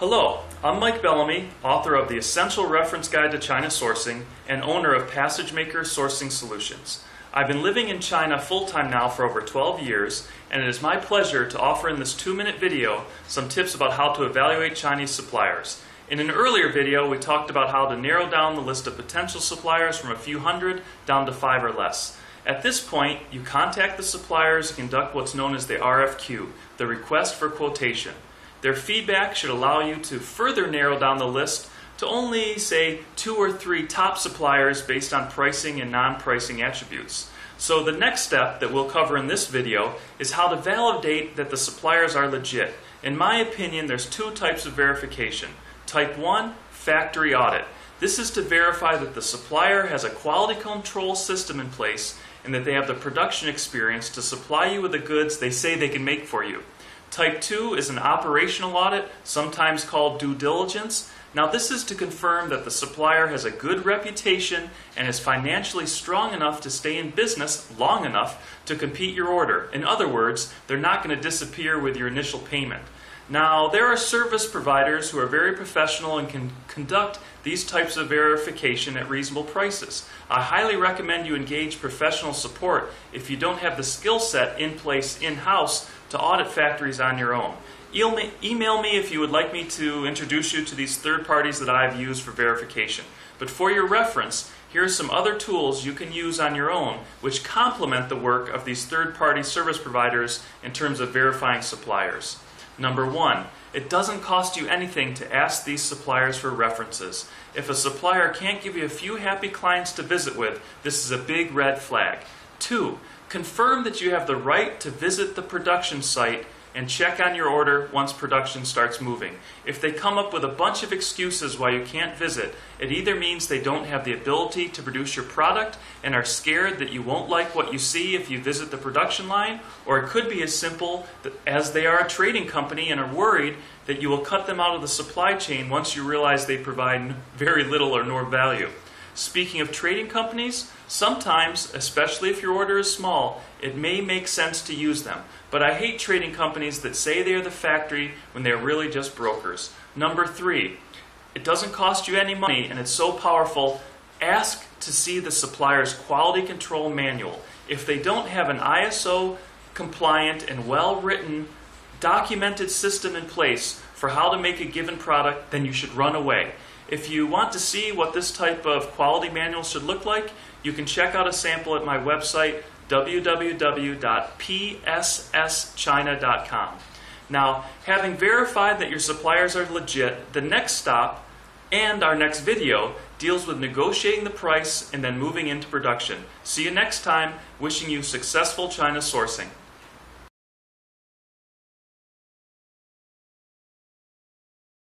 Hello, I'm Mike Bellamy, author of The Essential Reference Guide to China Sourcing and owner of PassageMaker Sourcing Solutions. I've been living in China full-time now for over 12 years, and it is my pleasure to offer in this 2-minute video some tips about how to evaluate Chinese suppliers. In an earlier video, we talked about how to narrow down the list of potential suppliers from a few hundred down to 5 or less. At this point, you contact the suppliers and conduct what's known as the RFQ, the request for quotation. Their feedback should allow you to further narrow down the list to only, say, 2 or 3 top suppliers based on pricing and non-pricing attributes. So the next step that we'll cover in this video is how to validate that the suppliers are legit. In my opinion, there's 2 types of verification. Type 1, factory audit. This is to verify that the supplier has a quality control system in place and that they have the production experience to supply you with the goods they say they can make for you. Type 2 is an operational audit, sometimes called due diligence. Now this is to confirm that the supplier has a good reputation and is financially strong enough to stay in business long enough to compete your order. In other words, they're not going to disappear with your initial payment. Now there are service providers who are very professional and can conduct these types of verification at reasonable prices. I highly recommend you engage professional support if you don't have the skill set in place in-house to audit factories on your own. Email me if you would like me to introduce you to these third parties that I've used for verification. But for your reference, here are some other tools you can use on your own which complement the work of these third-party service providers in terms of verifying suppliers. Number 1, it doesn't cost you anything to ask these suppliers for references. If a supplier can't give you a few happy clients to visit with, this is a big red flag. 2, confirm that you have the right to visit the production site and check on your order once production starts moving. If they come up with a bunch of excuses why you can't visit, it either means they don't have the ability to produce your product and are scared that you won't like what you see if you visit the production line, or it could be as simple as they are a trading company and are worried that you will cut them out of the supply chain once you realize they provide very little or no value. Speaking of trading companies, sometimes, especially if your order is small, it may make sense to use them. But I hate trading companies that say they are the factory when they are really just brokers. Number 3, it doesn't cost you any money and it's so powerful. Ask to see the supplier's quality control manual. If they don't have an ISO compliant and well-written, documented system in place for how to make a given product, then you should run away. If you want to see what this type of quality manual should look like, you can check out a sample at my website, www.psschina.com. Now, having verified that your suppliers are legit, the next stop and our next video deals with negotiating the price and then moving into production. See you next time. Wishing you successful China sourcing.